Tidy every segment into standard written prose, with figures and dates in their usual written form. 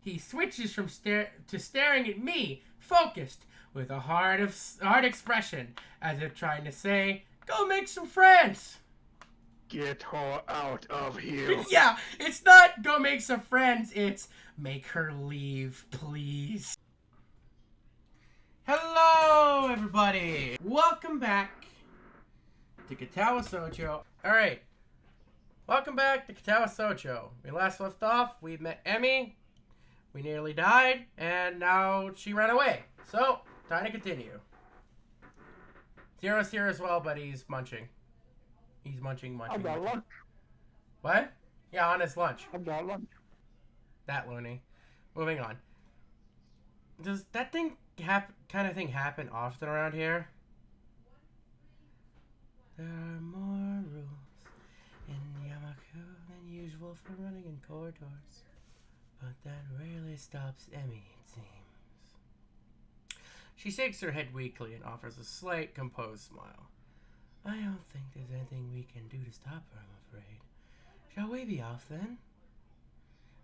He switches from staring at me, focused, with a hard expression, as if trying to say, "Go make some friends." Get her out of here. Yeah, it's not "go make some friends," it's "make her leave, please." Hello, everybody! Welcome back to Katawa Shoujo. Alright, welcome back to Katawa Shoujo. We last left off, we met Emmy, we nearly died, and now she ran away. So, time to continue. Zero's here as well, but he's munching. He's munching. I've got lunch. What? Yeah, on his lunch. I've got lunch. That loony. Moving on. Does that kind of thing happen often around here? There are more rules in Yamaku than usual for running in corridors, but that rarely stops Emmy, it seems. She shakes her head weakly and offers a slight, composed smile. I don't think there's anything we can do to stop her, I'm afraid. Shall we be off then?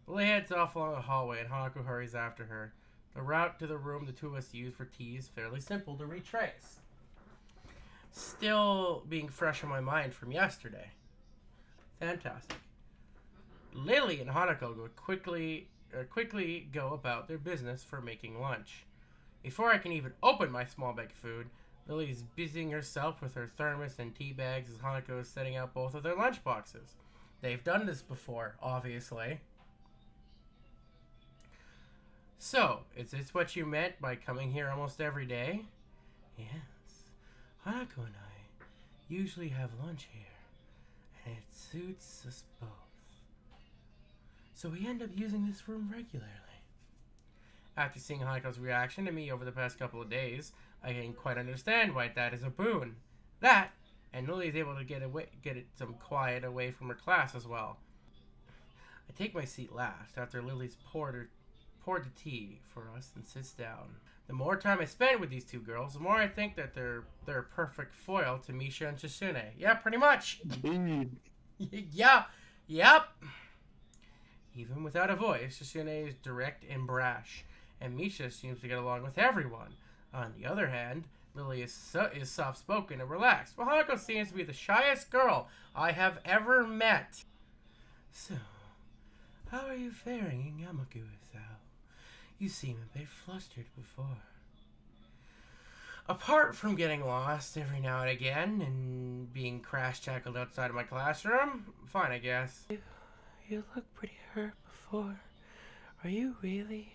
Lily heads off along the hallway and Hanako hurries after her. The route to the room the two of us use for tea is fairly simple to retrace. Still being fresh in my mind from yesterday. Fantastic. Lily and Hanako quickly go about their business for making lunch. Before I can even open my small bag of food, Lily's busying herself with her thermos and tea bags as Hanako is setting out both of their lunch boxes. They've done this before, obviously. So, is this what you meant by coming here almost every day? Yes. Hanako and I usually have lunch here, and it suits us both. So we end up using this room regularly. After seeing Hanako's reaction to me over the past couple of days, I can quite understand why that is a boon. That, and Lily's able to get some quiet away from her class as well. I take my seat last after Lily's poured the tea for us and sits down. The more time I spend with these two girls, the more I think that they're a perfect foil to Misha and Shitsune. Yeah, pretty much. Indeed. Yeah, yep. Even without a voice, Shitsune is direct and brash, and Misha seems to get along with everyone. On the other hand, Lily is soft-spoken and relaxed, while Hanako seems to be the shyest girl I have ever met. So, how are you faring in Yamaku-sao? You seem a bit flustered before. Apart from getting lost every now and again and being crash-tackled outside of my classroom, fine, I guess. You look pretty hurt before. Are you really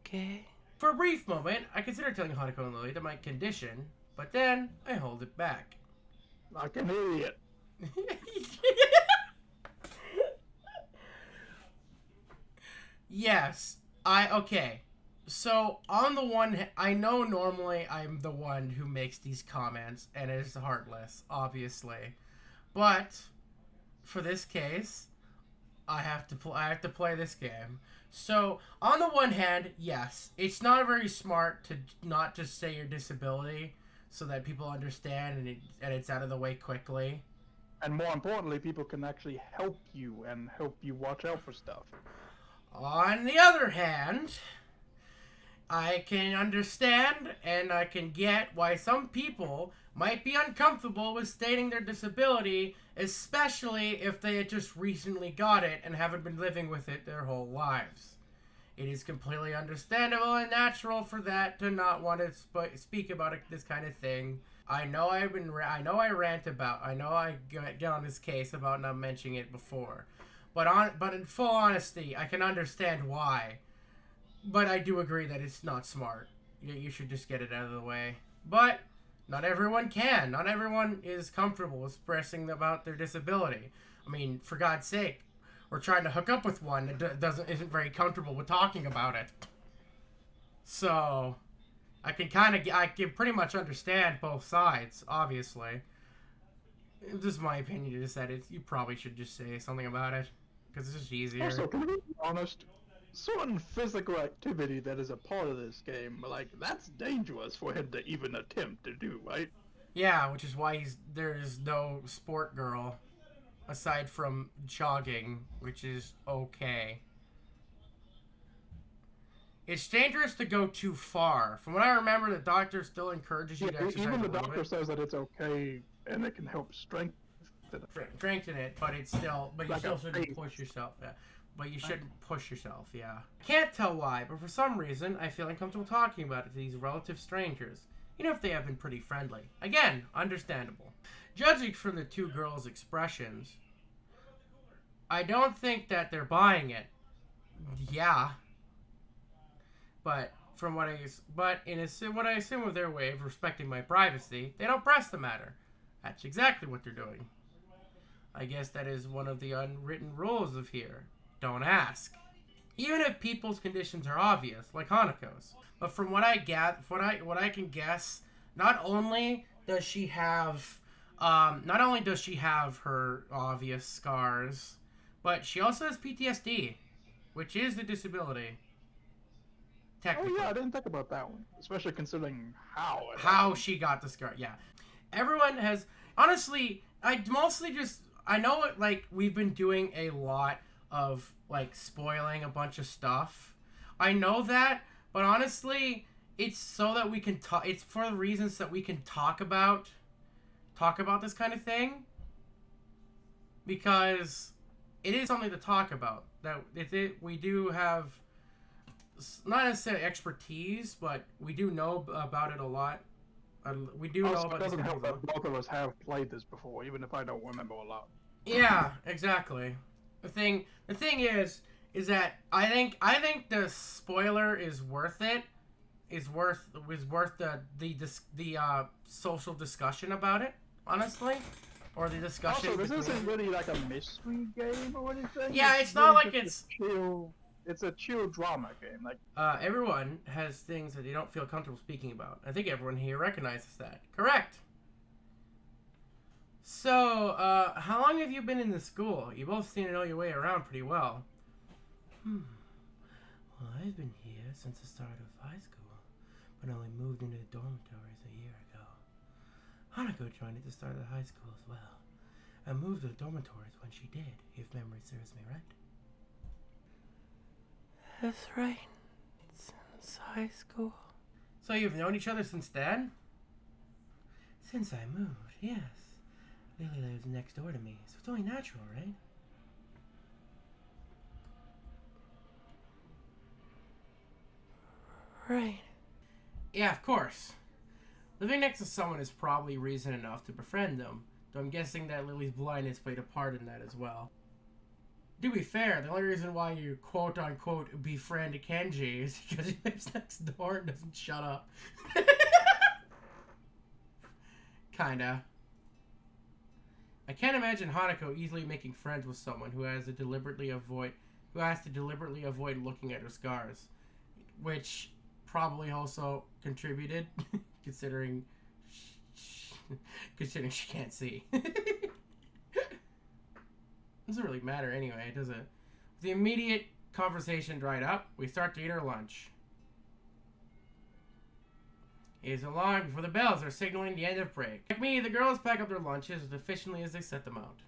okay? For a brief moment, I considered telling Hanako and Lily that my condition, but then I hold it back. Like an idiot. Yes, okay. So, on the one I know normally I'm the one who makes these comments and is heartless, obviously. But, for this case, I have to play this game. So, on the one hand, yes, it's not very smart to not just say your disability so that people understand and it's out of the way quickly. And more importantly, people can actually help you and help you watch out for stuff. On the other hand, I can understand and I can get why some people might be uncomfortable with stating their disability, especially if they had just recently got it and haven't been living with it their whole lives. It is completely understandable and natural for that to not want to speak about this kind of thing. I know I get on this case about not mentioning it before, but in full honesty, I can understand why. But I do agree that it's not smart. You should just get it out of the way. But not everyone can. Not everyone is comfortable expressing about their disability. I mean, for God's sake, we're trying to hook up with one that isn't very comfortable with talking about it. So, I can pretty much understand both sides, obviously. This is my opinion, is that you probably should just say something about it. Because it's just easier. Also, can we be honest? Certain physical activity that is a part of this game, like, that's dangerous for him to even attempt to do, right? Yeah, which is why there's no sport girl, aside from jogging, which is okay. It's dangerous to go too far. From what I remember, the doctor still encourages you Yeah, to exercise even a the little doctor bit. says that it's okay and it can help strengthen it. Strengthen it, but it's still, but you Like a still shouldn't phase. push yourself. Yeah. But you shouldn't push yourself. Yeah. Can't tell why, but for some reason, I feel uncomfortable talking about it to these relative strangers, even if they have been pretty friendly. Again, understandable. Judging from the two girls' expressions, I don't think that they're buying it. Yeah, but from what what I assume of their way of respecting my privacy, they don't press the matter. That's exactly what they're doing. I guess that is one of the unwritten rules of here. Don't ask. Even if people's conditions are obvious, like Hanako's. But from what I get, what I can guess, not only does she have, her obvious scars, but she also has PTSD, which is the disability. Oh Technically, yeah, I didn't think about that one, especially considering how it how happened. she got the scar. Yeah, everyone has. Honestly, I know it. Like we've been doing a lot of like spoiling a bunch of stuff. I know that, but honestly, it's so that we can talk. It's for the reasons that we can talk about this kind of thing because it is something to talk about. That we do have not necessarily expertise, but we do know about it a lot. We do know Also, it about these doesn't kind of help things a lot. that both of us have played this before, even if I don't remember a lot. Yeah, exactly. The thing is that I think the spoiler is worth it. Is worth the social discussion about it, honestly, or the discussion. Also, this between... isn't really like a mystery game or anything. Yeah, it's not like just it's. a chill. It's a chill drama game. Like Everyone has things that they don't feel comfortable speaking about. I think everyone here recognizes that. Correct. So, how long have you been in the school? You both seem to know your way around pretty well. Well, I've been here since the start of high school, but only moved into the dormitories a year ago. Hanako joined at the start of the high school as well, and moved to the dormitories when she did, if memory serves me right. That's right. Since high school. So you've known each other since then? Since I moved, yes. Lily lives next door to me, so it's only natural, right? Right. Yeah, of course. Living next to someone is probably reason enough to befriend them, though I'm guessing that Lily's blindness played a part in that as well. To be fair, the only reason why you quote-unquote befriend Kenji is because he lives next door and doesn't shut up. Kinda. I can't imagine Hanako easily making friends with someone who has to deliberately avoid looking at her scars, which probably also contributed, considering she can't see. Doesn't really matter anyway, does it? The immediate conversation dried up. We start to eat our lunch. It isn't long before the bells are signaling the end of break. Like me, the girls pack up their lunches as efficiently as they set them out.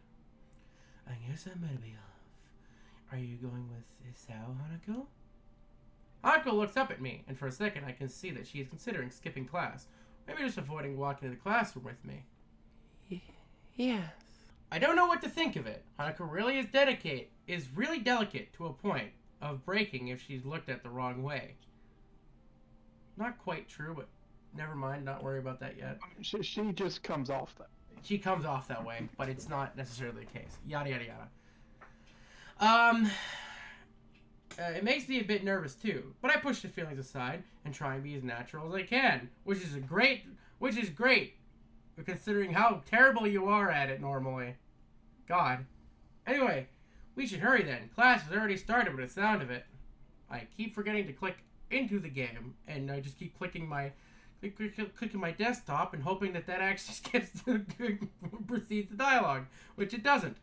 I guess I'm gonna be off. Are you going with Isao, Hanako? Hanako looks up at me, and for a second I can see that she is considering skipping class. Maybe just avoiding walking to the classroom with me. Yes. I don't know what to think of it. Hanako really is really delicate to a point of breaking if she's looked at the wrong way. Not quite true, but never mind. Not worry about that yet. she just comes off that. She comes off that way, but it's not necessarily the case. Yada yada yada. It makes me a bit nervous too, but I push the feelings aside and try and be as natural as I can, which is great, considering how terrible you are at it normally. God. Anyway, we should hurry then. Class has already started with the sound of it. I keep forgetting to click into the game, and I just keep clicking my desktop and hoping that actually skips proceeds the dialogue, which it doesn't.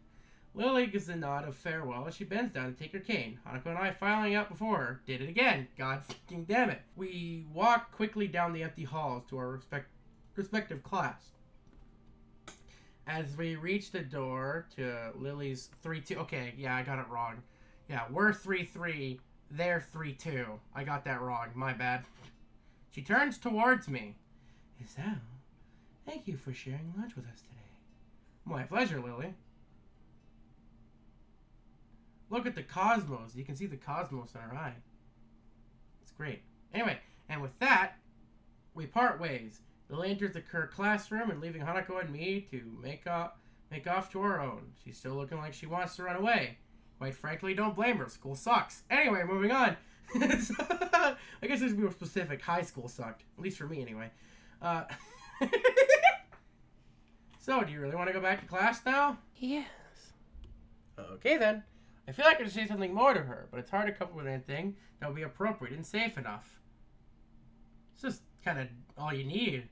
Lily gives a nod of farewell as she bends down to take her cane. Hanako and I, filing out before her, did it again. God fucking damn it. We walk quickly down the empty halls to our respective class. As we reach the door to Lily's 3-2... Okay, yeah, I got it wrong. Yeah, we're 3-3. They're 3-2. I got that wrong. My bad. She turns towards me. Isao, thank you for sharing lunch with us today. My pleasure, Lily. Look at the cosmos. You can see the cosmos in her eye. It's great. Anyway, and with that, we part ways. Lily enters her classroom and leaving Hanako and me to make off to our own. She's still looking like she wants to run away. Quite frankly, don't blame her. School sucks. Anyway, moving on. I guess this is more specific. High school sucked. At least for me, anyway. So, do you really want to go back to class now? Yes. Okay, then. I feel like I should say something more to her, but it's hard to come up with anything that will be appropriate and safe enough. It's just kind of all you need.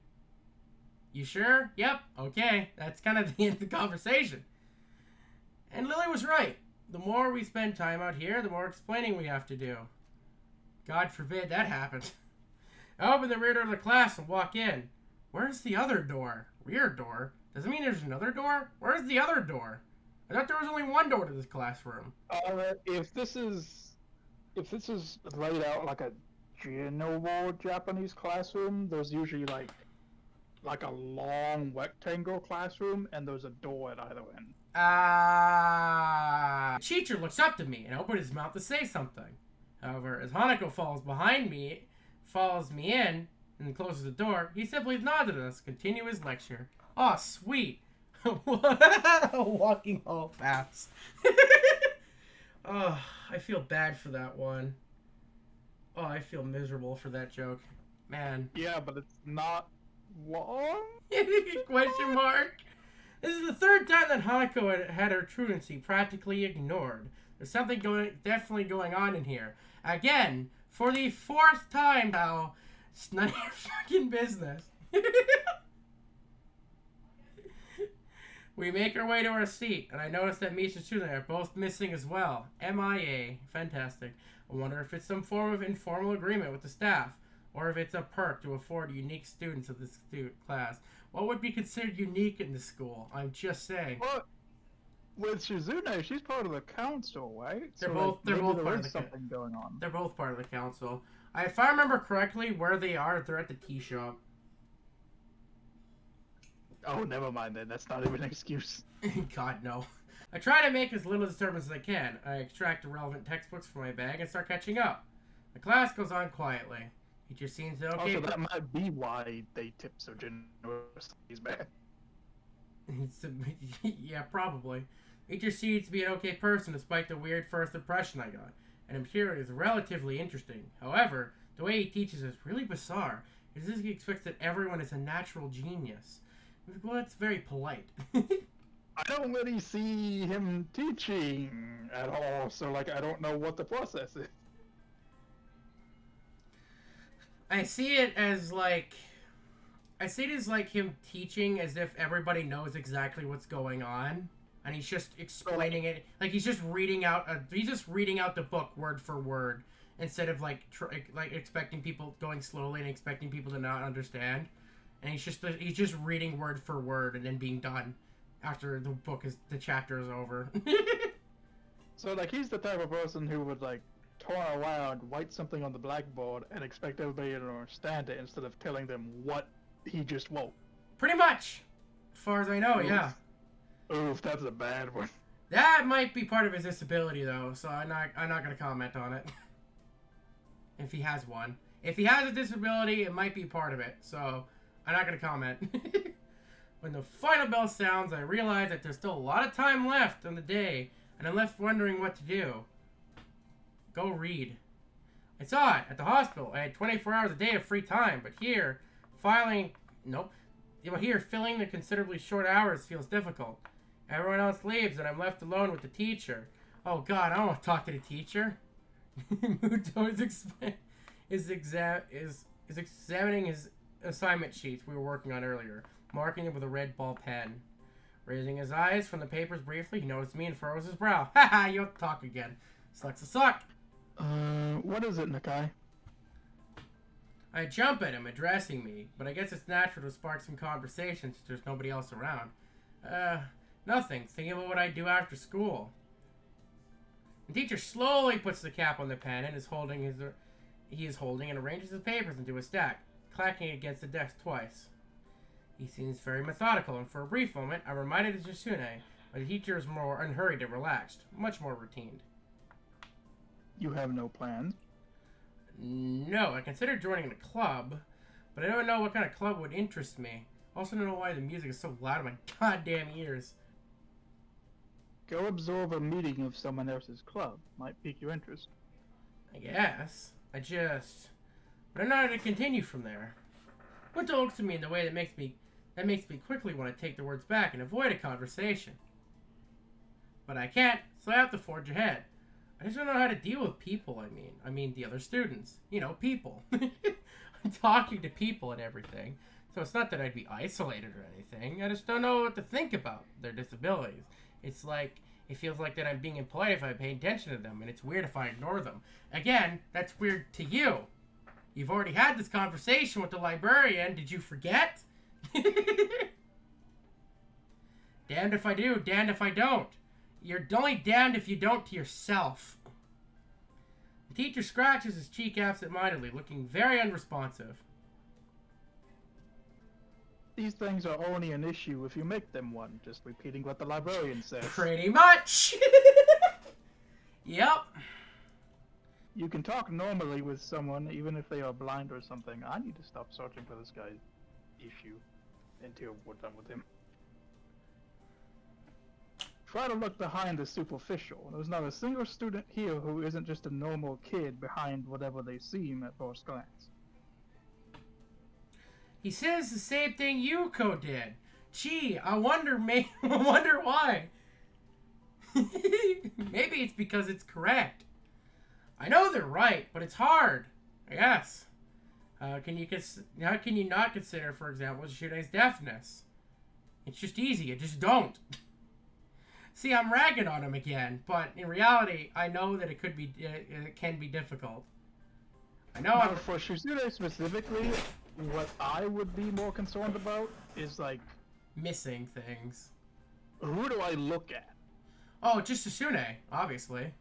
You sure? Yep. Okay. That's kind of the end of the conversation. And Lily was right. The more we spend time out here, the more explaining we have to do. God forbid that happens. I open the rear door of the class and walk in. Where's the other door? Rear door? Does it mean there's another door? Where's the other door? I thought there was only one door to this classroom. If this is laid out like a general Japanese classroom, there's usually like a long rectangle classroom, and there's a door at either end. The teacher looks up to me and opened his mouth to say something. However, as Hanako follows me in, and closes the door, he simply nodded at us to continue his lecture. Oh, sweet. Walking all fast. Oh, I feel bad for that one. Oh, I feel miserable for that joke. Man. Yeah, but it's not long? Question mark? This is the third time that Hanako had her truancy practically ignored. There's something definitely going on in here. Again, for the fourth time now, it's none of your fucking business. We make our way to our seat, and I notice that Misha and Susan are both missing as well. MIA. Fantastic. I wonder if it's some form of informal agreement with the staff, or if it's a perk to afford unique students of this class. What would be considered unique in this school? I'm just saying. Well, with Shizune, she's part of the council, right? They're both part of the something going on. They're both part of the council. If I remember correctly, where they are, they're at the tea shop. Oh, never mind then. That's not even an excuse. God, no. I try to make as little disturbance as I can. I extract irrelevant textbooks from my bag and start catching up. The class goes on quietly. Teacher seems okay. Also, that might be why they tip so generously. He's bad. Yeah, probably. Teacher seems to be an okay person despite the weird first impression I got. And the material is relatively interesting. However, the way he teaches is really bizarre. It's as if he expects that everyone is a natural genius. Well, that's very polite. I don't really see him teaching at all, so I don't know what the process is. I see it as him teaching as if everybody knows exactly what's going on, and he's just explaining it. Like he's just reading out the book word for word instead of expecting people going slowly and expecting people to not understand. And he's just reading word for word and then being done after the chapter is over. So he's the type of person who would turn around, write something on the blackboard, and expect everybody to understand it instead of telling them what he just wrote. Pretty much, as far as I know. Oof. Yeah. Oof, that's a bad one. That might be part of his disability though, so I'm not gonna comment on it. If he has one, if he has a disability, it might be part of it. So. I'm not going to comment. When the final bell sounds, I realize that there's still a lot of time left on the day, and I'm left wondering what to do. Go read. It's odd. At the hospital, I had 24 hours a day of free time, but here, filling the considerably short hours feels difficult. Everyone else leaves, and I'm left alone with the teacher. Oh God, I don't want to talk to the teacher. Muto is examining his assignment sheets we were working on earlier, marking them with a red ball pen. Raising his eyes from the papers briefly, he noticed me and furrows his brow. Haha, you'll talk again. Sucks to suck. What is it, Nakai? I jump at him, addressing me, but I guess it's natural to spark some conversation since there's nobody else around. Nothing. Thinking about what I do after school. The teacher slowly puts the cap on the pen and he is holding and arranges his papers into a stack, clacking against the desk twice. He seems very methodical, and for a brief moment, I'm reminded of Jisune, but the teacher is more unhurried and relaxed, much more routine. You have no plans? No, I considered joining a club, but I don't know what kind of club would interest me. I also don't know why the music is so loud in my goddamn ears. Go absorb a meeting of someone else's club. Might pique your interest. I guess. But I don't know how to continue from there. Muto looks at me in the way that makes me quickly want to take the words back and avoid a conversation. But I can't, so I have to forge ahead. I just don't know how to deal with people, I mean the other students. You know, people. I'm talking to people and everything. So it's not that I'd be isolated or anything. I just don't know what to think about their disabilities. It's like, it feels like that I'm being impolite if I pay attention to them, and it's weird if I ignore them. Again, that's weird to you. You've already had this conversation with the librarian. Did you forget? Damned if I do, damned if I don't. You're only damned if you don't to yourself. The teacher scratches his cheek absent-mindedly, looking very unresponsive. These things are only an issue if you make them one, just repeating what the librarian says. Pretty much! Yep. You can talk normally with someone, even if they are blind or something. I need to stop searching for this guy's issue until we're done with him. Try to look behind the superficial. There's not a single student here who isn't just a normal kid behind whatever they seem at first glance. He says the same thing Yuko did. Gee, I wonder why. Maybe it's because it's correct. I know they're right, but it's hard. I guess. How can you not consider, for example, Shune's deafness? It's just easy. You just don't. See, I'm ragging on him again, but in reality, I know that it can be difficult. I know. Now, for Shizune specifically, what I would be more concerned about is like missing things. Who do I look at? Oh, just Sasune, obviously.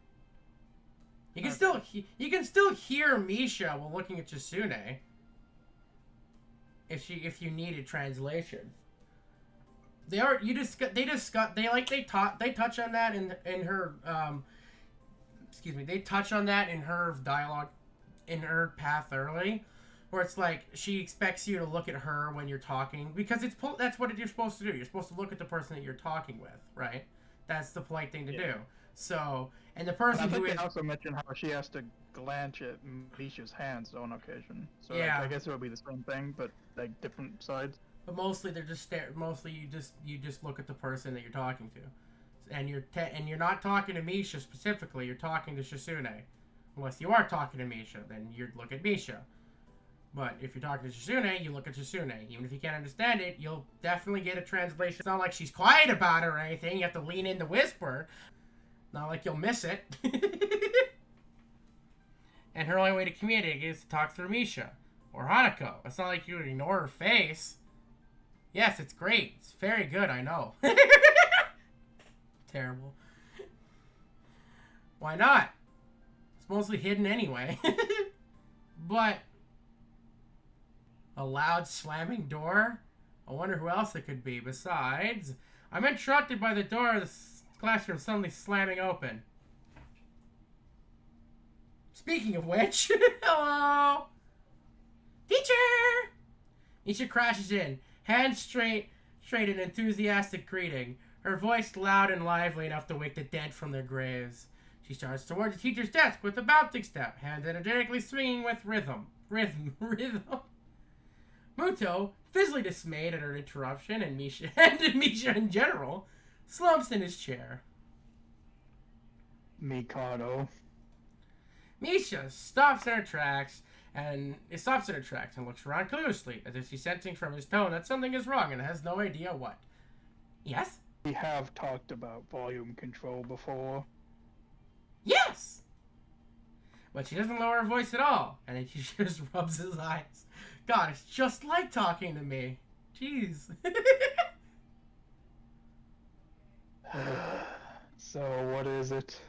You can still hear Misha while looking at Jisune. If you needed translation. They touch on that in her they touch on that in her dialogue in her path early, where it's like she expects you to look at her when you're talking, because that's what you're supposed to do. You're supposed to look at the person that you're talking with, right? That's the polite thing to do. So, and the person they also mentioned how she has to glance at Misha's hands on occasion. So yeah, I guess it would be the same thing, but like different sides. But mostly they're just mostly you just look at the person that you're talking to, and you're not talking to Misha specifically. You're talking to Shizune, unless you are talking to Misha, then you'd look at Misha. But if you're talking to Shizune, you look at Shizune. Even if you can't understand it, you'll definitely get a translation. It's not like she's quiet about it or anything. You have to lean in to whisper. Not like you'll miss it. And her only way to communicate is to talk through Misha or Hanako. It's not like you would ignore her face. Yes, it's great. It's very good, I know. Terrible. Why not? It's mostly hidden anyway. But a loud slamming door? I wonder who else it could be. Besides, I'm interrupted by the door of the classroom suddenly slamming open. Speaking of which, hello! Teacher! Misha crashes in, hands straight in enthusiastic greeting, her voice loud and lively enough to wake the dead from their graves. She starts towards the teacher's desk with a bouncing step, hands energetically swinging with rhythm. Muto, physically dismayed at her interruption and Misha in general, slumps in his chair. Mikado. Misha stops in her tracks and looks around cluelessly, as if she's sensing from his tone that something is wrong and has no idea what. Yes? We have talked about volume control before. Yes! But she doesn't lower her voice at all, and then she just rubs his eyes. God, it's just like talking to me. Jeez. So, what is it?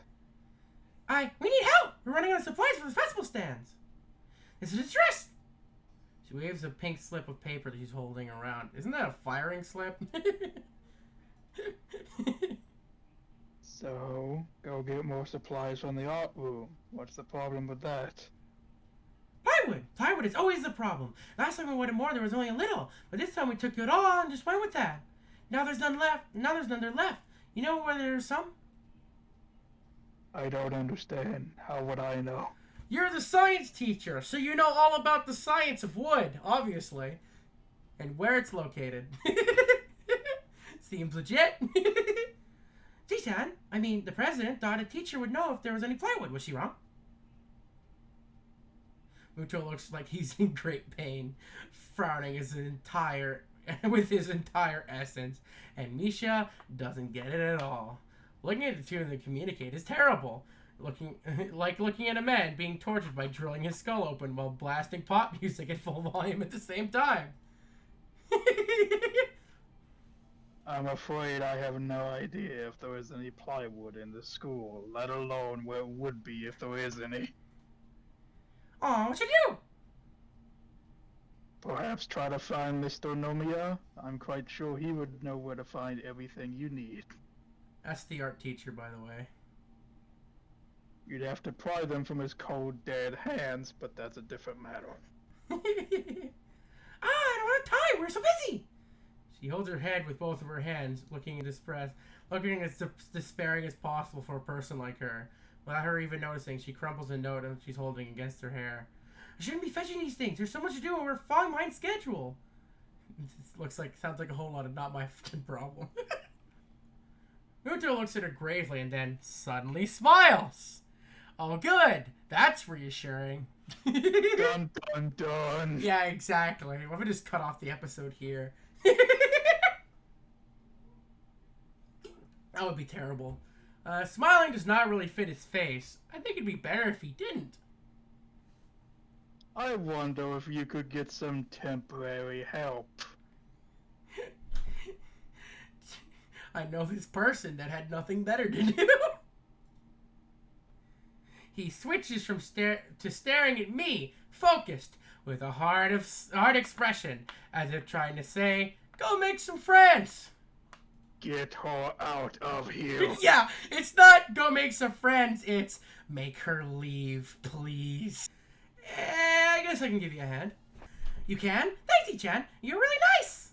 We need help! We're running out of supplies for the festival stands. This is distress! She waves a pink slip of paper that she's holding around. Isn't that a firing slip? So, go get more supplies from the art room. What's the problem with that? Plywood! Plywood is always the problem. Last time we wanted more, there was only a little. But this time we took it all and just went with that. Now there's none left. Now there's none there left. You know where there's some? I don't understand. How would I know? You're the science teacher, so you know all about the science of wood, obviously. And where it's located. Seems legit. Titan, the president thought a teacher would know if there was any plywood. Was she wrong? Muto looks like he's in great pain, frowning with his entire essence, and Misha doesn't get it at all. Looking at the two of them communicate is terrible. Looking at a man being tortured by drilling his skull open while blasting pop music at full volume at the same time. I'm afraid I have no idea if there is any plywood in the school, let alone where it would be if there is any. Aw, what should you do? Perhaps try to find Mr. Nomiya. I'm quite sure he would know where to find everything you need. That's the art teacher, by the way. You'd have to pry them from his cold, dead hands, but that's a different matter. I don't have time. We're so busy. She holds her head with both of her hands, looking as despairing as possible for a person like her. Without her even noticing, she crumples a note that she's holding against her hair. I shouldn't be fetching these things. There's so much to do and we're falling behind schedule. Sounds like a whole lot of not my fucking problem. Muto looks at her gravely and then suddenly smiles. Oh, good. That's reassuring. Dun dun dun. Yeah, exactly. Why don't we just cut off the episode here? That would be terrible. Smiling does not really fit his face. I think it'd be better if he didn't. I wonder if you could get some temporary help. I know this person that had nothing better to do. He switches from staring at me, focused, with a hard expression, as if trying to say, "Go make some friends." Get her out of here. Yeah, it's not go make some friends, it's make her leave, please. I guess I can give you a hand. You can? Thanks, Ichan. You're really nice.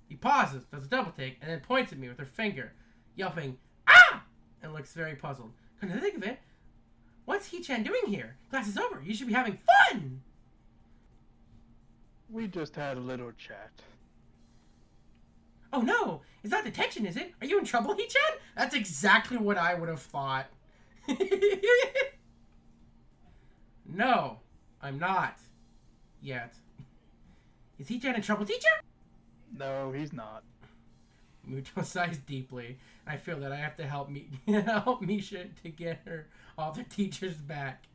He pauses, does a double take, and then points at me with her finger, yelping, "Ah!" and looks very puzzled. Come to think of it, what's Hichan doing here? Class is over. You should be having fun. We just had a little chat. Oh no, it's not detention, is it? Are you in trouble, Hichan? That's exactly what I would have thought. No, I'm not. Yet. Is Hichan in trouble, teacher? No, he's not. Muto sighs deeply. I feel that I have to help Misha to get her off the teacher's back.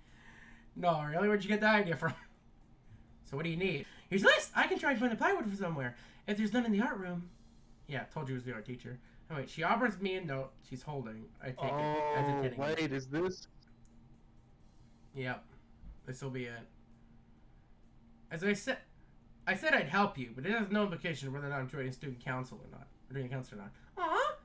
No, really? Where'd you get that idea from? So what do you need? Here's a list! I can try and find the plywood from somewhere. If there's none in the art room. Yeah, told you it was the art teacher. Oh wait, she offers me a note she's holding. I take it as a kidding. Wait, is this? Yep. This will be it. As I said I'd help you, but it has no implication of whether or not I'm joining student council or not. Or doing council or not. Aww!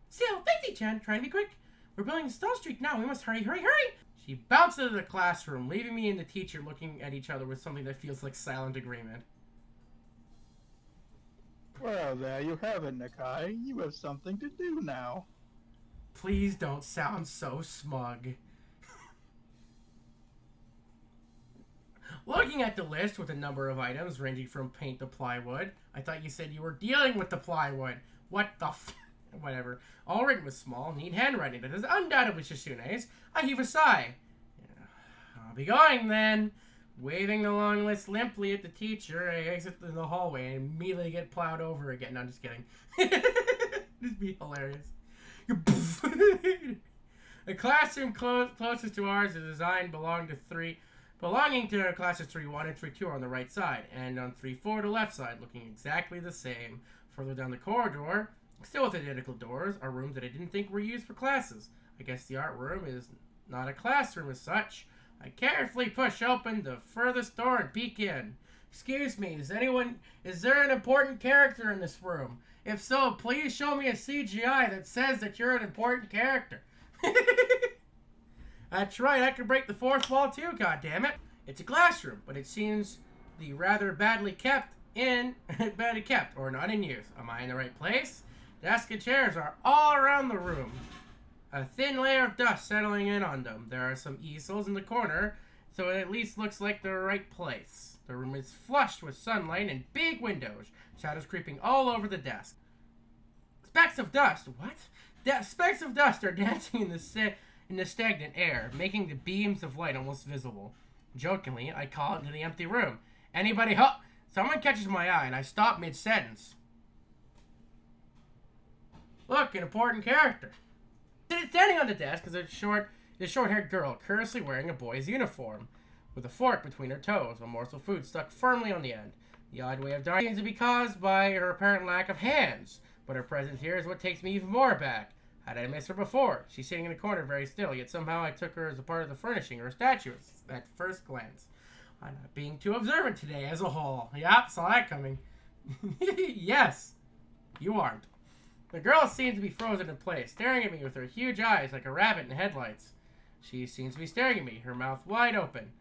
Still, thanks, Chan. Trying to be quick. We're building a stall streak now. We must hurry, hurry, hurry! She bounced out of the classroom, leaving me and the teacher looking at each other with something that feels like silent agreement. Well, there you have it, Nakai. You have something to do now. Please don't sound so smug. Looking at the list with a number of items ranging from paint to plywood, I thought you said you were dealing with the plywood. What the Whatever. All written with small, neat handwriting that is undoubtedly Shisune's. I heave a sigh. I'll be going then. Waving the long list limply at the teacher, I exit the hallway and immediately get plowed over again. No, I'm just kidding. This be hilarious. The classroom closest to ours is designed belonging to classes 3-1 and 3-2 are on the right side, and on 3-4 the left side, looking exactly the same. Further down the corridor, still with identical doors, are rooms that I didn't think were used for classes. I guess the art room is not a classroom as such. I carefully push open the furthest door and peek in. Excuse me, is there an important character in this room? If so, please show me a CGI that says that you're an important character. That's right, I can break the fourth wall too, goddammit. It's a classroom, but it seems the rather badly kept or not in use. Am I in the right place? Desks and chairs are all around the room. A thin layer of dust settling in on them. There are some easels in the corner, so it at least looks like the right place. The room is flushed with sunlight and big windows. Shadows creeping all over the desk. Specks of dust. What? Specks of dust are dancing in the stagnant air, making the beams of light almost visible. Jokingly, I call into the empty room. Anybody help? Someone catches my eye, and I stop mid-sentence. Look, an important character. Standing on the desk is a short-haired girl, curiously wearing a boy's uniform, with a fork between her toes, a morsel of food stuck firmly on the end. The odd way of dining seems to be caused by her apparent lack of hands, but her presence here is what takes me even more aback. How did I miss her before? She's sitting in the corner very still, yet somehow I took her as a part of the furnishing or a statue at first glance. I'm not being too observant today as a whole. Yep, saw that coming. Yes, you aren't. The girl seems to be frozen in place, staring at me with her huge eyes like a rabbit in headlights. She seems to be staring at me, her mouth wide open,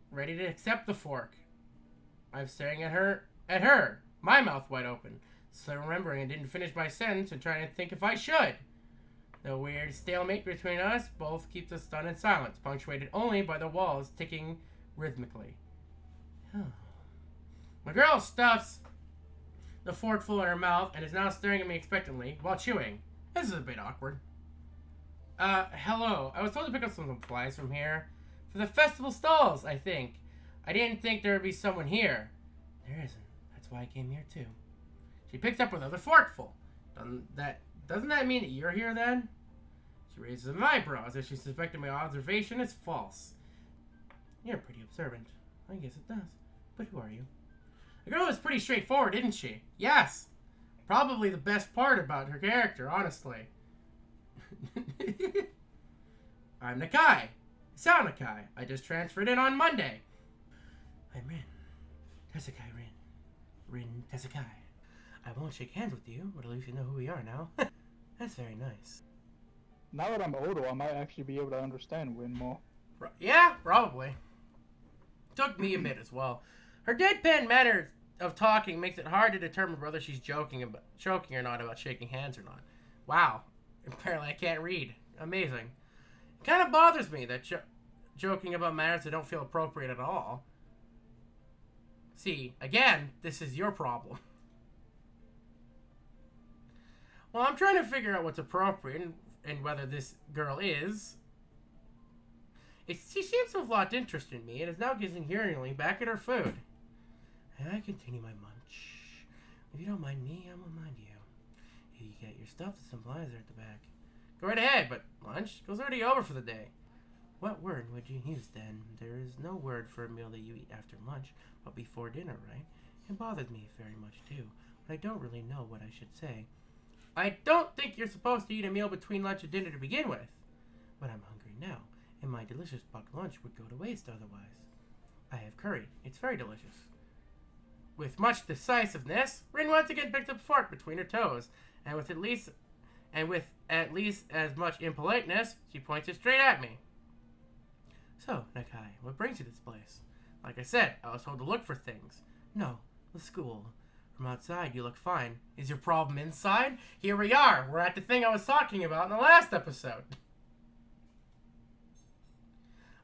ready to accept the fork. I'm staring at her, my mouth wide open, still remembering I didn't finish my sentence and trying to think if I should. The weird stalemate between us both keeps us stunned in silence, punctuated only by the walls ticking rhythmically. The girl stuffs the forkful in her mouth and is now staring at me expectantly while chewing. This is a bit awkward. Hello. I was told to pick up some supplies from here. For the festival stalls, I think. I didn't think there would be someone here. There isn't. That's why I came here too. She picks up another forkful. Doesn't that mean that you're here then? She raises an eyebrow as if she suspected my observation is false. You're pretty observant. I guess it does. But who are you? The girl was pretty straightforward, didn't she? Yes. Probably the best part about her character, honestly. I'm Nakai. Sao Nakai. I just transferred in on Monday. I'm Rin. Tesakai Rin. Rin Tesakai. I won't shake hands with you, but at least you know who we are now. That's very nice. Now that I'm older, I might actually be able to understand Rin more. Yeah, probably. Took me a bit as well. Her deadpan manner of talking makes it hard to determine whether she's joking or not about shaking hands or not. Wow. Apparently I can't read. Amazing. It kind of bothers me that joking about matters that don't feel appropriate at all. See, again, this is your problem. Well, I'm trying to figure out what's appropriate and whether this girl is. She seems to have lost interest in me and is now gazing yearningly back at her food. And I continue my munch. If you don't mind me, I won't mind you. If you get your stuff, the supplies are at the back. Go right ahead, but lunch goes already over for the day. What word would you use then? There is no word for a meal that you eat after lunch, but before dinner, right? It bothers me very much too, but I don't really know what I should say. I don't think you're supposed to eat a meal between lunch and dinner to begin with. But I'm hungry now, and my delicious buck lunch would go to waste otherwise. I have curry. It's very delicious. With much decisiveness, Rin once again picked up a fork between her toes, and with at least as much impoliteness, she points it straight at me. So, Nakai, what brings you to this place? Like I said, I was told to look for things. No, the school. From outside, you look fine. Is your problem inside? Here we are. We're at the thing I was talking about in the last episode.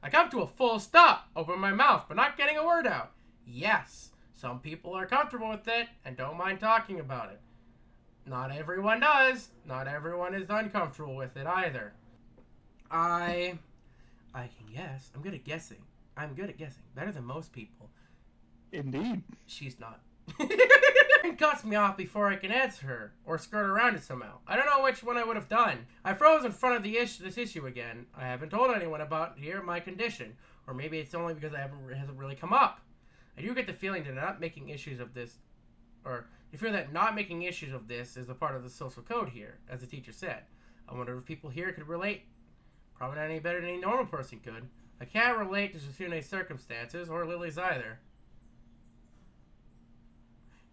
I come to a full stop, open my mouth, but not getting a word out. Yes, some people are comfortable with it and don't mind talking about it. Not everyone does. Not everyone is uncomfortable with it either. I can guess. I'm good at guessing. Better than most people. Indeed. She's not. It cuts me off before I can answer her, or skirt around it somehow. I don't know which one I would have done. I froze in front of this issue again. I haven't told anyone about my condition, or maybe it's only because it hasn't really come up. I do get the feeling that not making issues of this, or you feel that not making issues of this is a part of the social code here, as the teacher said. I wonder if people here could relate. Probably not any better than any normal person could. I can't relate to Susune's circumstances, or Lily's either.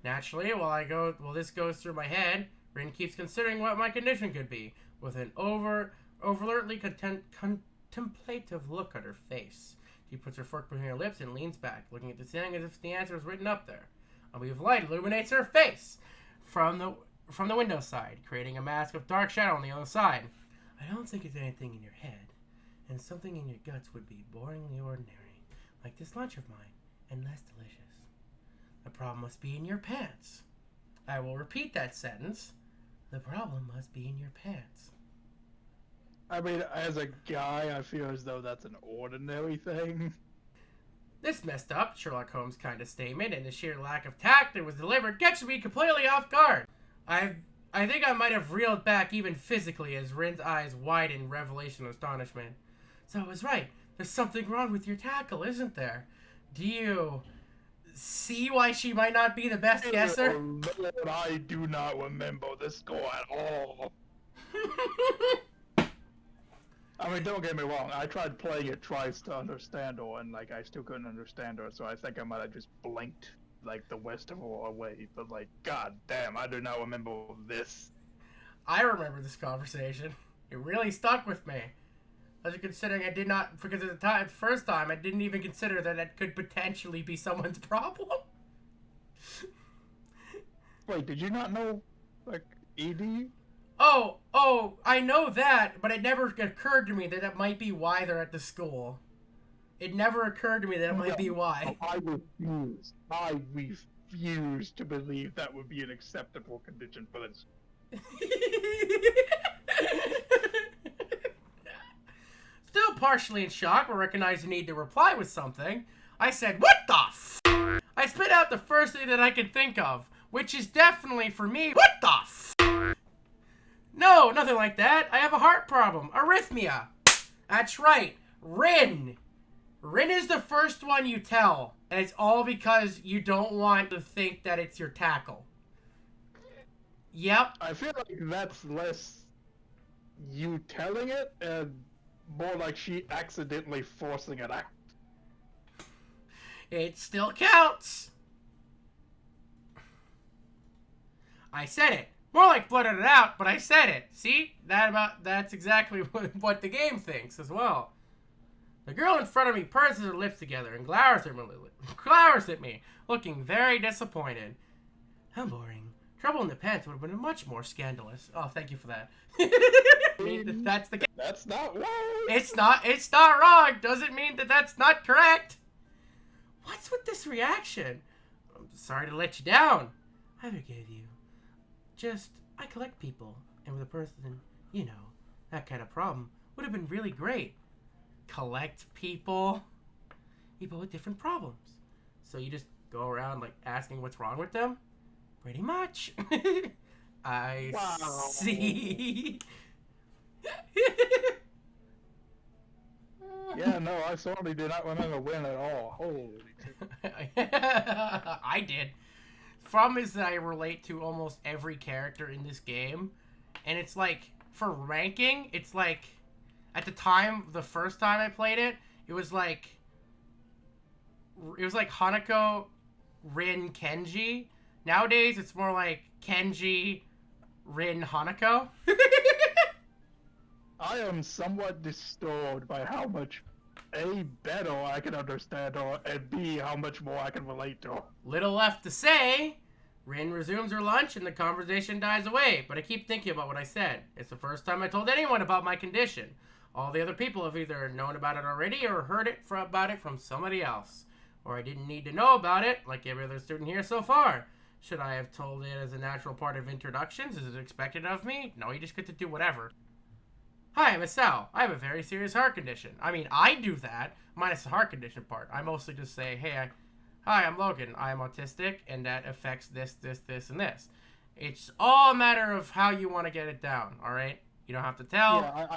Naturally, while this goes through my head, Rin keeps considering what my condition could be, with an overtly contemplative look on her face. She puts her fork between her lips and leans back, looking at the ceiling as if the answer was written up there. A wave of light illuminates her face from the window side, creating a mask of dark shadow on the other side. I don't think it's anything in your head, and something in your guts would be boringly ordinary, like this lunch of mine, and less delicious. The problem must be in your pants. I will repeat that sentence. The problem must be in your pants. I mean, as a guy, I feel as though that's an ordinary thing. This messed up Sherlock Holmes kind of statement and the sheer lack of tact that was delivered gets me completely off guard. I think I might have reeled back even physically as Rin's eyes widened in revelation and astonishment. So I was right. There's something wrong with your tackle, isn't there? Do you see why she might not be the best guesser? Oh, Lord, I do not remember this score at all. I mean, don't get me wrong. I tried playing it twice to understand her, and I still couldn't understand her. So I think I might have just blinked the rest of her away. But god damn, I do not remember this. I remember this conversation. It really stuck with me. Especially considering I did not, because at the first time, I didn't even consider that it could potentially be someone's problem. Wait, did you not know, ED? Oh, I know that, but it never occurred to me that it might be why they're at the school. It never occurred to me that it might be why. I refuse to believe that would be an acceptable condition for this. Still partially in shock, but recognized the need to reply with something, I said, "What the f?" I spit out the first thing that I could think of, which is definitely for me, "What the f?" No, nothing like that. I have a heart problem. Arrhythmia. That's right. Rin. Rin is the first one you tell. And it's all because you don't want to think that it's your tackle. Yep. I feel like that's less you telling it and more like she accidentally forcing it out. It still counts. I said it. More like blurted it out, but I said it. See? That's exactly what the game thinks as well. The girl in front of me purses her lips together and glowers at me, looking very disappointed. How boring. Trouble in the pants would have been much more scandalous. Oh, thank you for that. That's the. That's not wrong. It's not wrong. Doesn't mean that that's not correct. What's with this reaction? I'm sorry to let you down. I forgive you. I collect people, and with a person, that kind of problem would have been really great. Collect people with different problems. So you just go around asking what's wrong with them? Pretty much. I see. Yeah, no, I certainly did not remember win at all. Holy I did. Problem is that I relate to almost every character in this game, and it's for ranking, it's at the time, the first time I played it, it was Hanako, Rin, Kenji. Nowadays, it's more like Kenji, Rin, Hanako. I am somewhat disturbed by how much A, better I can understand her, and B, how much more I can relate to her. Little left to say. Rin resumes her lunch and the conversation dies away, but I keep thinking about what I said. It's the first time I told anyone about my condition. All the other people have either known about it already or heard about it from somebody else. Or I didn't need to know about it, like every other student here so far. Should I have told it as a natural part of introductions? Is it expected of me? No, you just get to do whatever. Hi, I'm Asao. I have a very serious heart condition. I mean, I do that, minus the heart condition part. I mostly just say, hey, hi, I'm Logan. I'm autistic, and that affects this, and this. It's all a matter of how you want to get it down, all right? You don't have to tell. Yeah,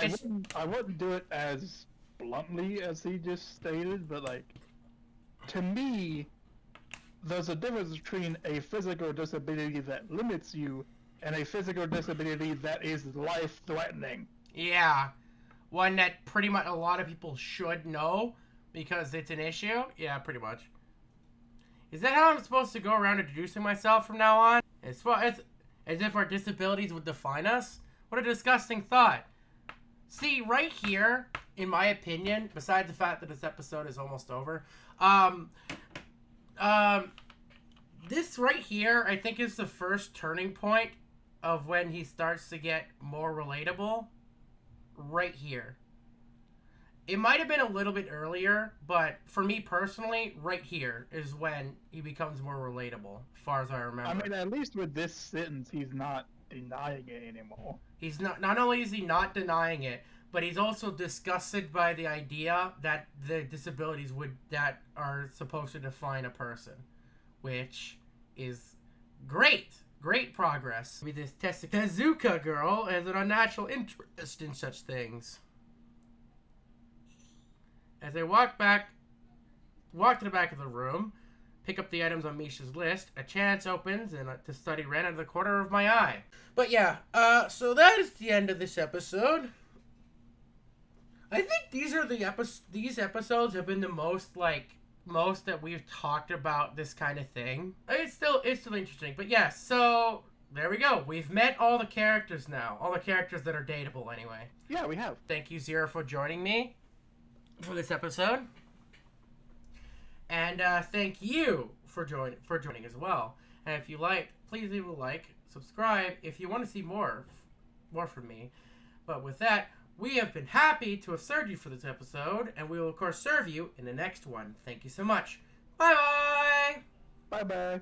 I wouldn't do it as bluntly as he just stated, but to me, there's a difference between a physical disability that limits you and a physical disability that is life-threatening. Yeah. one that pretty much a lot of people should know because it's an issue. Yeah, pretty much. Is that how I'm supposed to go around introducing myself from now on? As if our disabilities would define us? What a disgusting thought. See, right here, in my opinion, besides the fact that this episode is almost over, this right here, I think, is the first turning point of when he starts to get more relatable. Right here. It might have been a little bit earlier, but for me personally, right here is when he becomes more relatable, as far as I remember. I mean, at least with this sentence, he's not denying it anymore. He's not only is he not denying it, but he's also disgusted by the idea that the disabilities that are supposed to define a person, which is great. Great progress. With this Tezuka girl has an unnatural interest in such things. As I walk to the back of the room, pick up the items on Misha's list, a chance opens and to study Ren out of the corner of my eye. But yeah, so that is the end of this episode. I think these episodes have been the most that we've talked about this kind of thing. It's still interesting, but yeah, so there we go. We've met all the characters now. All the characters that are dateable anyway. Yeah, we have. Thank you, Zero, for joining me for this episode. And thank you for joining as well. And if you like, please leave a like, subscribe if you want to see more from me. But with that, we have been happy to have served you for this episode, and we will, of course, serve you in the next one. Thank you so much. Bye-bye! Bye-bye.